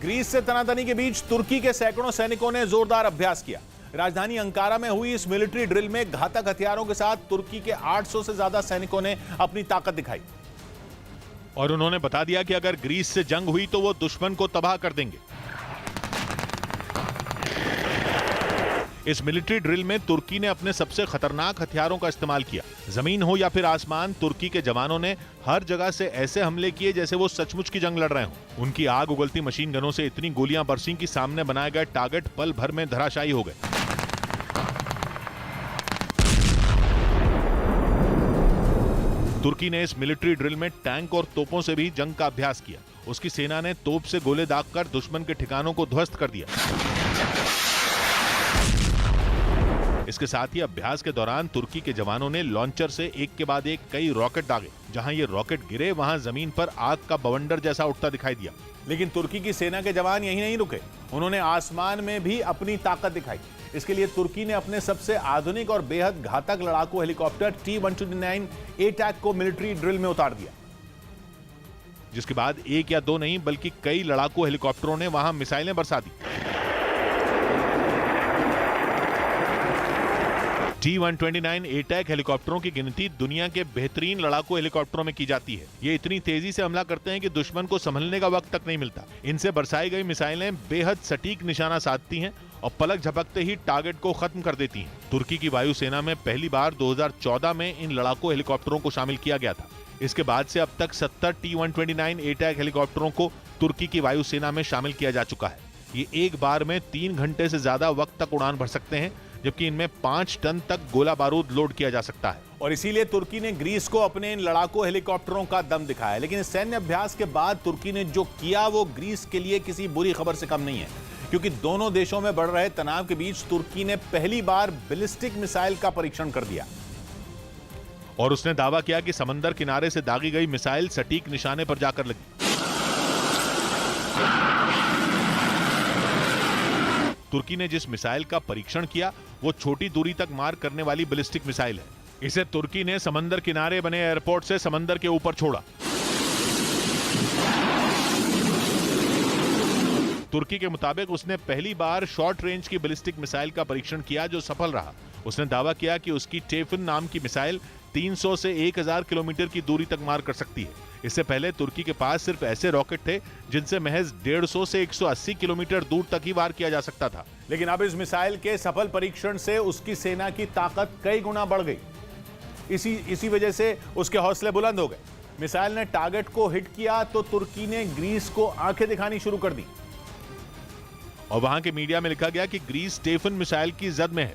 Greece से तनातनी के बीच तुर्की के सैकड़ों सैनिकों ने जोरदार अभ्यास किया। राजधानी अंकारा में हुई इस मिलिट्री ड्रिल में घातक हथियारों के साथ तुर्की के 800 से ज्यादा सैनिकों ने अपनी ताकत दिखाई और उन्होंने बता दिया कि अगर ग्रीस से जंग हुई तो वो दुश्मन को तबाह कर देंगे। इस मिलिट्री ड्रिल में तुर्की ने अपने सबसे खतरनाक हथियारों का इस्तेमाल किया। जमीन हो या फिर आसमान, तुर्की के जवानों ने हर जगह से ऐसे हमले किए जैसे वो सचमुच की जंग लड़ रहे हों। उनकी आग उगलती मशीन गनों से इतनी गोलियां बरसीं कि सामने बनाए गए टारगेट पल भर में धराशायी हो गए। तुर्की ने इस मिलिट्री ड्रिल में टैंक और तोपों से भी जंग का अभ्यास किया। उसकी सेना ने तोप से गोले दागकर दुश्मन के ठिकानों को ध्वस्त कर दिया। इसके साथ ही अभ्यास के दौरान तुर्की के जवानों ने लॉन्चर से एक के बाद एक कई रॉकेट दागे। जहां ये रॉकेट गिरे वहां जमीन पर आग का बवंडर जैसा उठता दिखाई दिया। लेकिन तुर्की की सेना के जवान यहीं नहीं रुके, उन्होंने आसमान में भी अपनी ताकत दिखाई। इसके लिए तुर्की ने अपने सबसे आधुनिक और बेहद घातक लड़ाकू हेलीकॉप्टर T-129 ATAC को मिलिट्री ड्रिल में उतार दिया, जिसके बाद एक या दो नहीं बल्कि कई लड़ाकू हेलीकॉप्टरों ने वहां मिसाइलें बरसा दी। T-129 ATAC हेलीकॉप्टरों की गिनती दुनिया के बेहतरीन लड़ाकू हेलीकॉप्टरों में की जाती है। ये इतनी तेजी से हमला करते हैं कि दुश्मन को संभलने का वक्त तक नहीं मिलता। इनसे बरसाई गई मिसाइलें बेहद सटीक निशाना साधती हैं और पलक झपकते ही टारगेट को खत्म कर देती हैं। तुर्की की वायुसेना में पहली बार 2014 में इन लड़ाकू हेलीकॉप्टरों को शामिल किया गया था। इसके बाद से अब तक 70 T-129 ATAC हेलीकॉप्टरों को तुर्की की वायुसेना में शामिल किया जा चुका है। ये एक बार में 3 घंटे से ज्यादा वक्त तक उड़ान भर सकते हैं, जबकि इनमें 5 टन तक गोला बारूद लोड किया जा सकता है। और इसीलिए तुर्की ने ग्रीस को अपने इन लड़ाकू हेलीकॉप्टरों का दम दिखाया। लेकिन इस सैन्य अभ्यास के बाद तुर्की ने जो किया वो ग्रीस के लिए किसी बुरी खबर से कम नहीं है, क्योंकि दोनों देशों में बढ़ रहे तनाव के बीच तुर्की ने पहली बार बैलिस्टिक मिसाइल का परीक्षण कर दिया और उसने दावा किया कि समंदर किनारे से दागी गई मिसाइल सटीक निशाने पर जाकर लगी। तुर्की ने जिस मिसाइल का परीक्षण किया वो छोटी दूरी तक मार करने वाली बैलिस्टिक मिसाइल है। इसे तुर्की ने समंदर किनारे बने एयरपोर्ट से समंदर के ऊपर छोड़ा। तुर्की के मुताबिक उसने पहली बार शॉर्ट रेंज की बैलिस्टिक मिसाइल का परीक्षण किया जो सफल रहा। उसने दावा किया कि उसकी टेफिन नाम की मिसाइल 300 से 1000 किलोमीटर की दूरी तक मार कर सकती है। इससे पहले तुर्की के पास सिर्फ ऐसे रॉकेट थे जिनसे महज 150 से 180 किलोमीटर दूर तक ही वार किया जा सकता था। लेकिन अब इस मिसाइल के सफल परीक्षण से उसकी सेना की ताकत कई गुना बढ़ गई। इसी वजह से उसके हौसले बुलंद हो गए। मिसाइल ने टारगेट को हिट किया तो तुर्की ने ग्रीस को आंखें दिखानी शुरू कर दी और वहां के मीडिया में लिखा गया कि ग्रीस टेफिन मिसाइल की जद में है।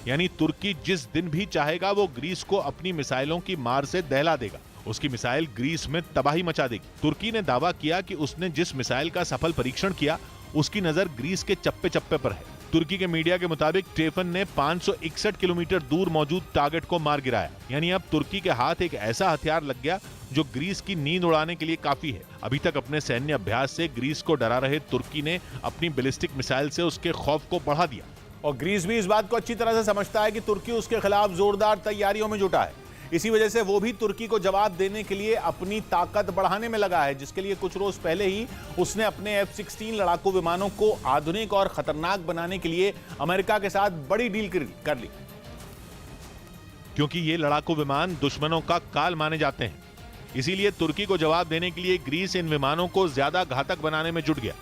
यानी तुर्की जिस दिन भी चाहेगा वो ग्रीस को अपनी मिसाइलों की मार से दहला देगा। उसकी मिसाइल ग्रीस में तबाही मचा देगी। तुर्की ने दावा किया कि उसने जिस मिसाइल का सफल परीक्षण किया उसकी नजर ग्रीस के चप्पे चप्पे पर है। तुर्की के मीडिया के मुताबिक टेफन ने 561 किलोमीटर दूर मौजूद टारगेट को मार गिराया। यानी अब तुर्की के हाथ एक ऐसा हथियार लग गया जो ग्रीस की नींद उड़ाने के लिए काफी है। अभी तक अपने सैन्य अभ्यास से ग्रीस को डरा रहे तुर्की ने अपनी बैलिस्टिक मिसाइल से उसके खौफ को बढ़ा दिया। और ग्रीस भी इस बात को अच्छी तरह से समझता है कि तुर्की उसके खिलाफ जोरदार तैयारियों में जुटा है। इसी वजह से वो भी तुर्की को जवाब देने के लिए अपनी ताकत बढ़ाने में लगा है, जिसके लिए कुछ रोज पहले ही उसने अपने F-16 लड़ाकू विमानों को आधुनिक और खतरनाक बनाने के लिए अमेरिका के साथ बड़ी डील कर ली। क्योंकि ये लड़ाकू विमान दुश्मनों का काल माने जाते हैं, इसीलिए तुर्की को जवाब देने के लिए ग्रीस इन विमानों को ज्यादा घातक बनाने में जुट गया,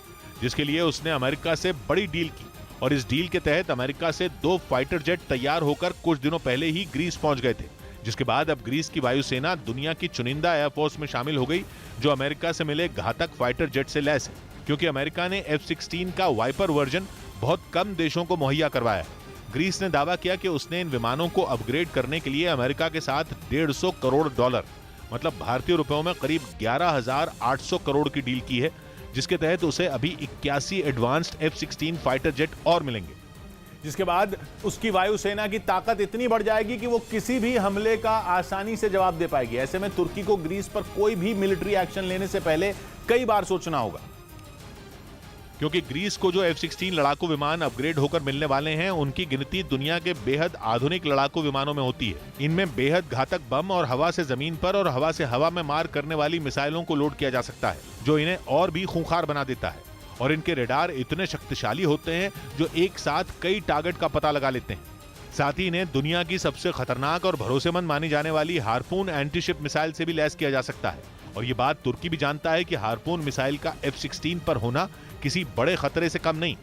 जिसके लिए उसने अमेरिका से बड़ी डील की। और इस डील के तहत अमेरिका से 2 फाइटर जेट तैयार होकर कुछ दिनों पहले ही ग्रीस पहुंच गए थे, जिसके बाद अब ग्रीस की वायुसेना दुनिया की चुनिंदा एयरफोर्स में शामिल हो गई जो अमेरिका से मिले घातक फाइटर जेट से लैस है। क्योंकि अमेरिका ने F-16 का वाइपर वर्जन बहुत कम देशों को मुहैया करवाया है। ग्रीस ने दावा किया कि उसने इन विमानों को अपग्रेड करने के लिए अमेरिका के साथ $150 करोड़ मतलब भारतीय रुपयों में करीब 11,800 करोड़ की डील की है, जिसके तहत उसे अभी 81 एडवांस्ड F-16 फाइटर जेट और मिलेंगे, जिसके बाद उसकी वायुसेना की ताकत इतनी बढ़ जाएगी कि वो किसी भी हमले का आसानी से जवाब दे पाएगी। ऐसे में तुर्की को ग्रीस पर कोई भी मिलिट्री एक्शन लेने से पहले कई बार सोचना होगा। क्योंकि ग्रीस को जो F-16 लड़ाकू विमान अपग्रेड होकर मिलने वाले हैं, उनकी गिनती दुनिया के बेहद आधुनिक लड़ाकू विमानों में होती है। इनमें बेहद घातक बम और हवा से जमीन पर और हवा से हवा में मार करने वाली मिसाइलों को लोड किया जा सकता है, जो इन्हें और भी खूंखार बना देता है। और इनके रेडार इतने शक्तिशाली होते हैं जो एक साथ कई टारगेट का पता लगा लेते हैं। साथ ही इन्हें दुनिया की सबसे खतरनाक और भरोसेमंद मानी जाने वाली हार्पून एंटीशिप मिसाइल से भी लैस किया जा सकता है। और ये बात तुर्की भी जानता है कि हार्पून मिसाइल का F-16 पर होना किसी बड़े खतरे से कम नहीं।